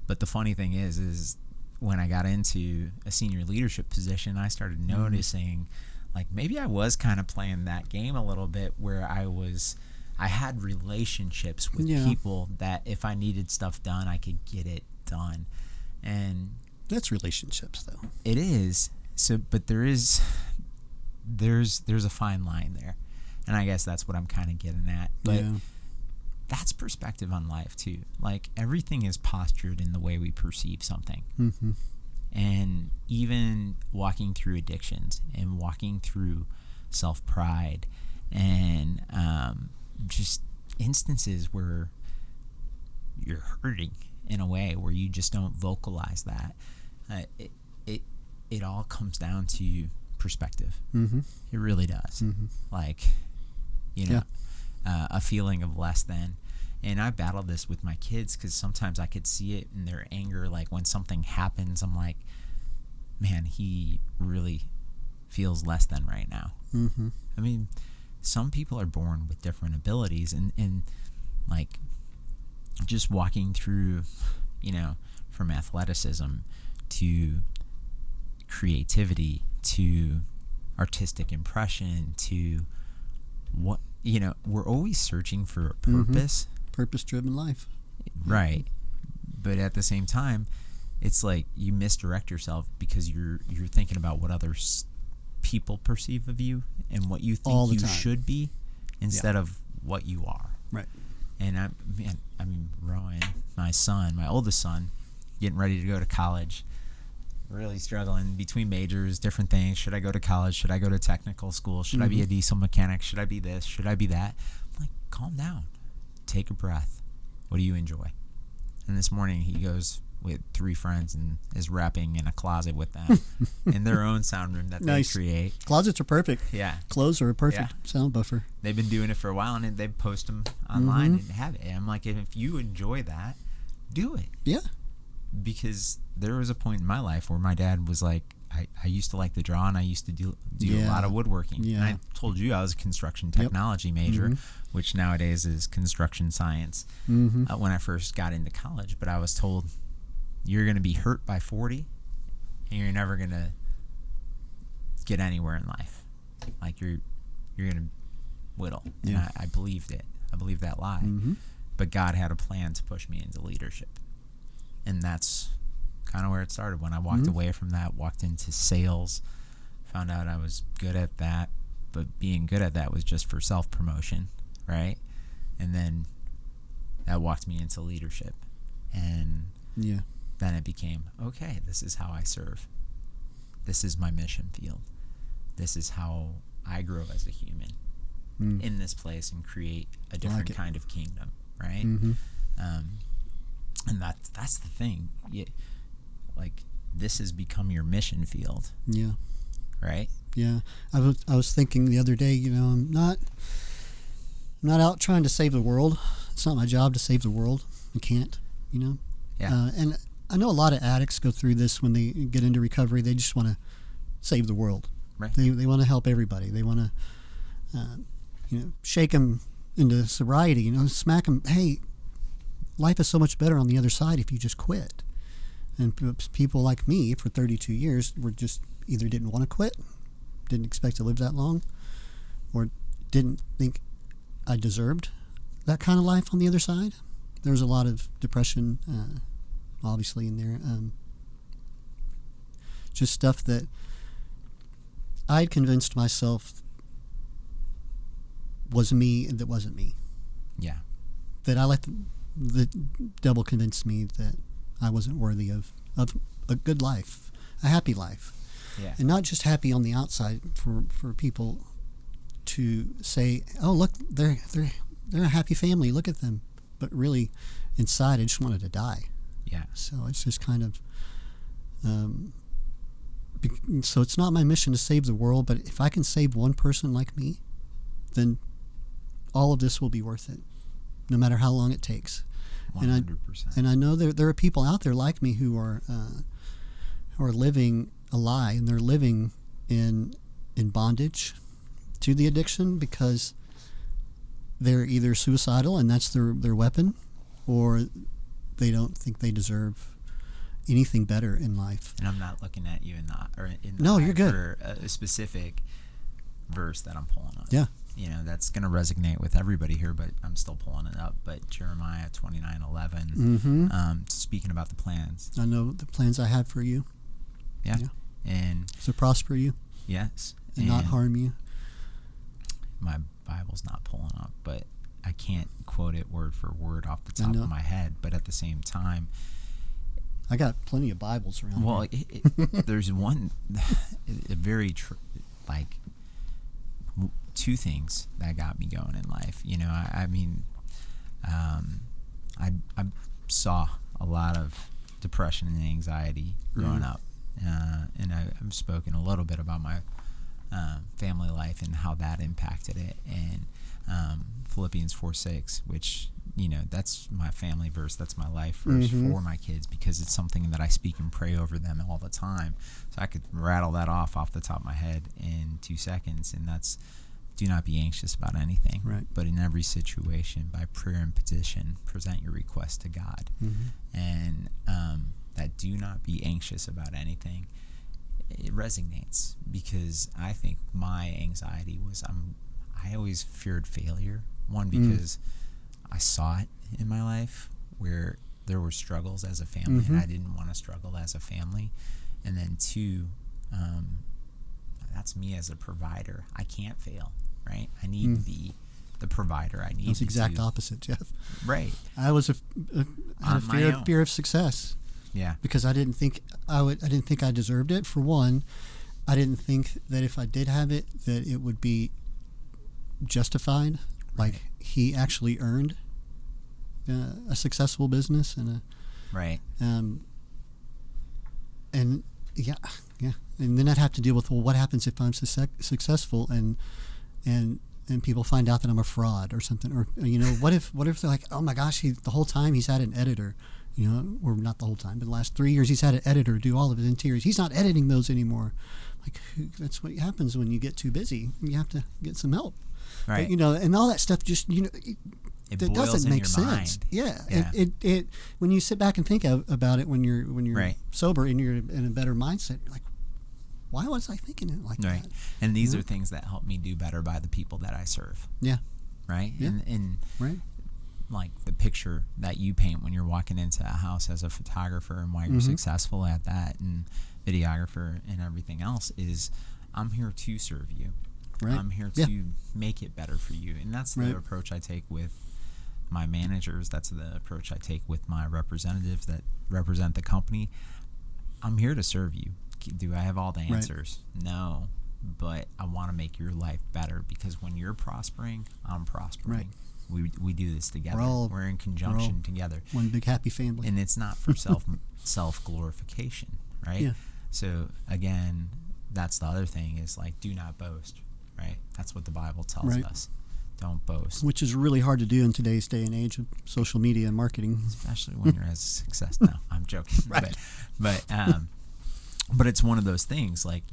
But the funny thing is when I got into a senior leadership position, I started noticing, like, maybe I was kind of playing that game a little bit, where I had relationships with people that if I needed stuff done, I could get it done. And that's relationships, though. It is. So, but there's a fine line there. And I guess that's what I'm kind of getting at. But that's perspective on life too. Like, everything is postured in the way we perceive something. Mm-hmm. And even walking through addictions and walking through self-pride and just instances where you're hurting in a way where you just don't vocalize that. It all comes down to perspective. Mm-hmm. It really does. Mm-hmm. Like, you know, a feeling of less than. And I battle this with my kids because sometimes I could see it in their anger. Like, when something happens, I'm like, man, he really feels less than right now. Mm-hmm. I mean, some people are born with different abilities, and like, just walking through, you know, from athleticism to creativity to artistic impression to what, you know, we're always searching for a purpose. Mm-hmm. Purpose-driven life. Right. But at the same time, it's like you misdirect yourself because you're thinking about what other people perceive of you and what you think you should be instead of what you are. Right. And I mean, Rowan, my son, my oldest son, getting ready to go to college, really struggling between majors, different things. Should I go to college? Should I go to technical school? Should I be a diesel mechanic? Should I be this? Should I be that? I'm like, calm down. Take a breath. What do you enjoy? And this morning he goes with 3 friends and is rapping in a closet with them in their own sound room that they create. Closets are perfect. Yeah. Clothes are a perfect sound buffer. They've been doing it for a while, and they post them online and have it. And I'm like, if you enjoy that, do it. Yeah. Because there was a point in my life where my dad was like, I used to like to draw, and I used to do a lot of woodworking. Yeah. And I told you I was a construction technology major, which nowadays is construction science, when I first got into college. But I was told, you're going to be hurt by 40, and you're never going to get anywhere in life. Like, you're going to whittle. And I believed it. I believed that lie. But God had a plan to push me into leadership. And that's kind of where it started. When I walked away from that, walked into sales, found out I was good at that, but being good at that was just for self-promotion, right? And then that walked me into leadership. And then it became, okay, this is how I serve. This is my mission field. This is how I grow as a human. in this place and create a different kind of kingdom, right? Mm-hmm. And that's the thing. Like, this has become your mission field. Yeah. Right? Yeah. I was thinking the other day, I'm not out trying to save the world. It's not my job to save the world. I can't, Yeah. And I know a lot of addicts go through this when they get into recovery. They just want to save the world. Right. They want to help everybody. They want to, shake them into sobriety. Smack them. Hey, life is so much better on the other side if you just quit. And people like me for 32 years were just either didn't want to quit, didn't expect to live that long, or didn't think I deserved that kind of life on the other side. There was a lot of depression, obviously, in there. Just stuff that I'd convinced myself was me and that wasn't me. Yeah. That I let the devil convince me that I wasn't worthy of a good life, a happy life. Yeah. And not just happy on the outside for people to say, oh, look, they're a happy family, look at them. But really, inside, I just wanted to die. Yeah. So it's just kind of, so it's not my mission to save the world, but if I can save one person like me, then all of this will be worth it, no matter how long it takes. 100%. And I know there are people out there like me who are living a lie, and they're living in bondage to the addiction because they're either suicidal and that's their weapon, or they don't think they deserve anything better in life. And I'm not looking at you in the No, eye you're good. for a specific verse that I'm pulling up. Yeah. That's going to resonate with everybody here, but I'm still pulling it up. But Jeremiah 29:11, Mm-hmm. Speaking about the plans. I know the plans I have for you. Yeah. And to prosper you. Yes. And not harm you. My Bible's not pulling up, but I can't quote it word for word off the top of my head. But at the same time, I got plenty of Bibles around. Well, there's one, a very two things that got me going in life. I saw a lot of depression and anxiety growing up, and I've spoken a little bit about my family life and how that impacted it, and Philippians 4:6, which that's my family verse, that's my life verse for my kids, because it's something that I speak and pray over them all the time. So I could rattle that off the top of my head in 2 seconds, and that's, do not be anxious about anything, right, but in every situation by prayer and petition present your request to God. And that do not be anxious about anything, it resonates, because I think my anxiety was I always feared failure. One, because I saw it in my life where there were struggles as a family, and I didn't want to struggle as a family. And then two, that's me as a provider. I can't fail, right? I need to be the provider. I need That's to exact opposite, Jeff. Right. I was had a fear of success. Yeah. Because I didn't think I didn't think I deserved it. For one, I didn't think that if I did have it, that it would be justified. Like he actually earned a successful business and right. And yeah. And then I'd have to deal with, well, what happens if I'm successful and people find out that I'm a fraud or something, or what if they're like, oh my gosh, the whole time he's had an editor, or not the whole time, but the last 3 years he's had an editor do all of his interiors. He's not editing those anymore. Like, that's what happens when you get too busy. You have to get some help. Right. But, and all that stuff just, it doesn't make sense. Mind. Yeah. It when you sit back and think about it when you're right. sober and you're in a better mindset, you're like, why was I thinking it like right. that? And these are things that help me do better by the people that I serve. Yeah. Right. Yeah. And right. Like the picture that you paint when you're walking into a house as a photographer, and why you're successful at that, and videographer and everything else, is I'm here to serve you. Right. I'm here to make it better for you. And that's the approach I take with my managers. That's the approach I take with my representatives that represent the company. I'm here to serve you. Do I have all the answers? No. but I want to make your life better, because when you're prospering, I'm prospering. Right. We do this together. We're in conjunction together. One big happy family. And it's not for self glorification, right? Yeah. So again, that's the other thing, is like, do not boast, right? That's what the Bible tells us. Don't boast. Which is really hard to do in today's day and age of social media and marketing. Especially when you're as success. No, I'm joking. Right. But it's one of those things, like,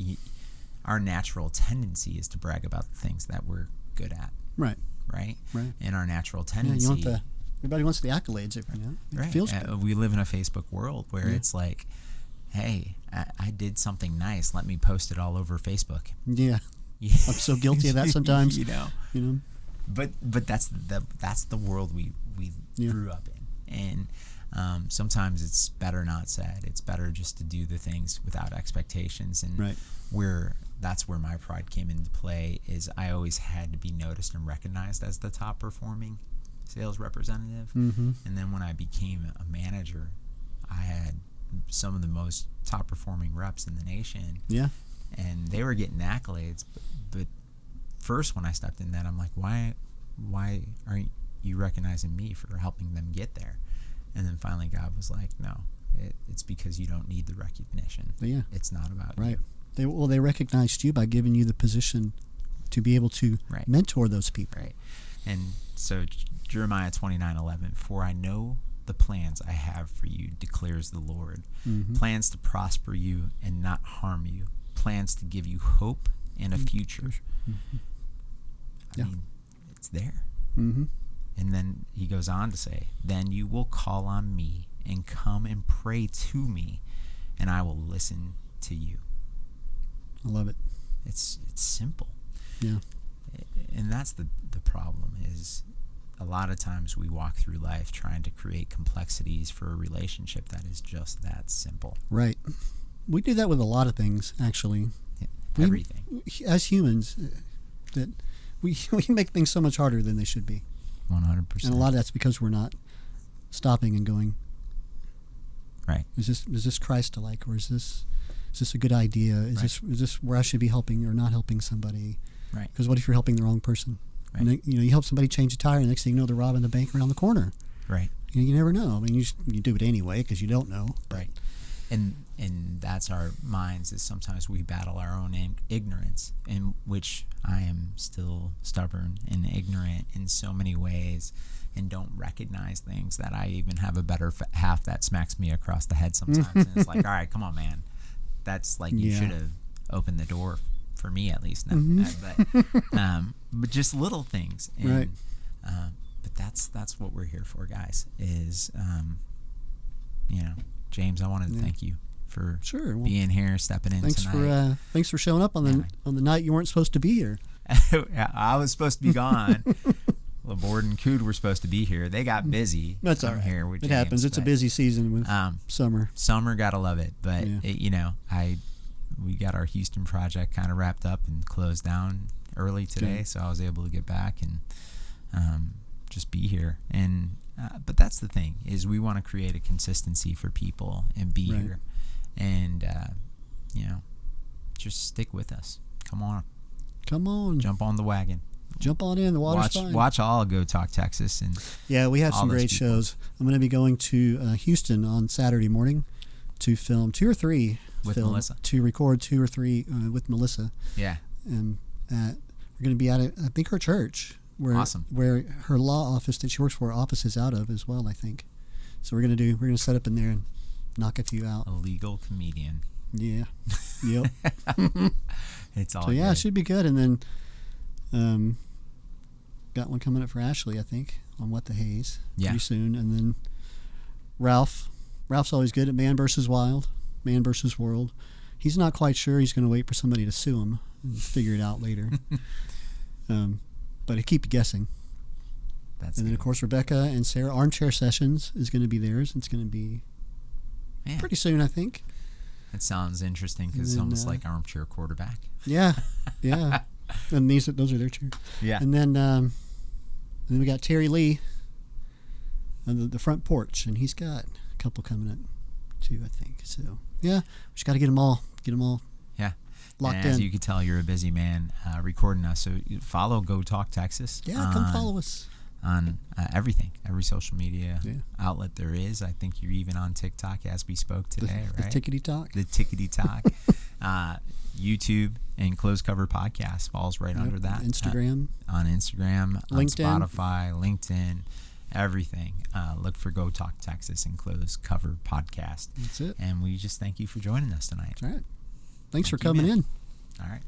our natural tendency is to brag about the things that we're good at. Right. Right? Right. And our natural tendency. Yeah, everybody wants the accolades every now. Right. It feels good. We live in a Facebook world where it's like, hey, I did something nice. Let me post it all over Facebook. Yeah. I'm so guilty of that sometimes. You know. But that's the world we grew up in. And sometimes it's better not said. It's better just to do the things without expectations. And that's where my pride came into play, is I always had to be noticed and recognized as the top performing sales representative. Mm-hmm. And then when I became a manager, I had some of the most top performing reps in the nation. Yeah. And they were getting accolades, but first when I stepped in that, I'm like, why aren't you recognizing me for helping them get there? And then finally God was like, no, it's because you don't need the recognition. Yeah. It's not about you. Right. They recognized you by giving you the position to be able to mentor those people. Right. And so Jeremiah 29:11, for I know the plans I have for you, declares the Lord. Mm-hmm. Plans to prosper you and not harm you. Plans to give you hope and a future. Mm-hmm. I mean, it's there. Mm-hmm. And then he goes on to say, then you will call on me and come and pray to me, and I will listen to you. I love it. It's simple. Yeah. And that's the problem, is a lot of times we walk through life trying to create complexities for a relationship that is just that simple. Right. We do that with a lot of things, actually. Everything. As humans, that we make things so much harder than they should be. 100%. And a lot of that's because we're not stopping and going, right, is this Christ-like, or is this a good idea? Is this where I should be helping or not helping somebody? Right. Because what if you're helping the wrong person? Right. And you help somebody change a tire, and the next thing you know, they're robbing the bank around the corner. Right. You never know. I mean, you do it anyway because you don't know. Right. And that's our minds, is sometimes we battle our own ignorance, in which I am still stubborn and ignorant in so many ways, and don't recognize things, that I even have a better half that smacks me across the head sometimes. And it's like, all right, come on, man. That's like, you should have opened the door for me at least. No, but just little things. And, right. But that's what we're here for, guys, is, James, I wanted to thank you for being here, stepping in tonight. Thanks for showing up on the night you weren't supposed to be here. I was supposed to be gone. Laborde and Cood were supposed to be here. They got busy. That's all right. Here with it James, happens. It's a busy season with summer. Summer, gotta love it. But we got our Houston project kind of wrapped up and closed down early today, so I was able to get back and just be here. And but that's the thing, is we want to create a consistency for people and be here, and just stick with us. Come on, jump on the wagon. Jump on in. The water's fine. Watch all Go Talk Texas. And we have some great shows. I'm going to be going to Houston on Saturday morning to film 2 or 3 with Melissa. To record 2 or 3 with Melissa. Yeah. And we're going to be at I think her church, where her law office that she works for offices out of as well, I think. So we're going to set up in there and knock a few out. A legal comedian. Yeah. Yep. It's all. So it should be good. And then got one coming up for Ashleigh, I think, on What the Haze pretty soon. And then Ralph's always good at Man vs. Wild, Man vs. World. He's not quite sure. He's going to wait for somebody to sue him and figure it out later. But I keep you guessing. Then, of course, Rebecca and Sarah, Armchair Sessions is going to be theirs. It's going to be pretty soon, I think. That sounds interesting, because it's almost like Armchair Quarterback. Yeah, yeah. And those are their chairs. Yeah. And then we got Terry Lee on the front porch, and he's got a couple coming up too, I think. So we just got to get them all. Yeah. locked and as in. you can tell, you're a busy man recording us. So follow Go Talk Texas. Yeah, come follow us. On everything, every social media Yeah. outlet there is. I think you're even on TikTok as we spoke today, right? The Tickety Talk. The Tickety Talk. YouTube and Closed Cover Podcast falls right under that. Instagram. On Instagram, LinkedIn. on Spotify, LinkedIn, everything. Look for Go Talk Texas and Closed Cover Podcast. That's it. And we just thank you for joining us tonight. All right. Thanks for Thank you, coming man. in. All right.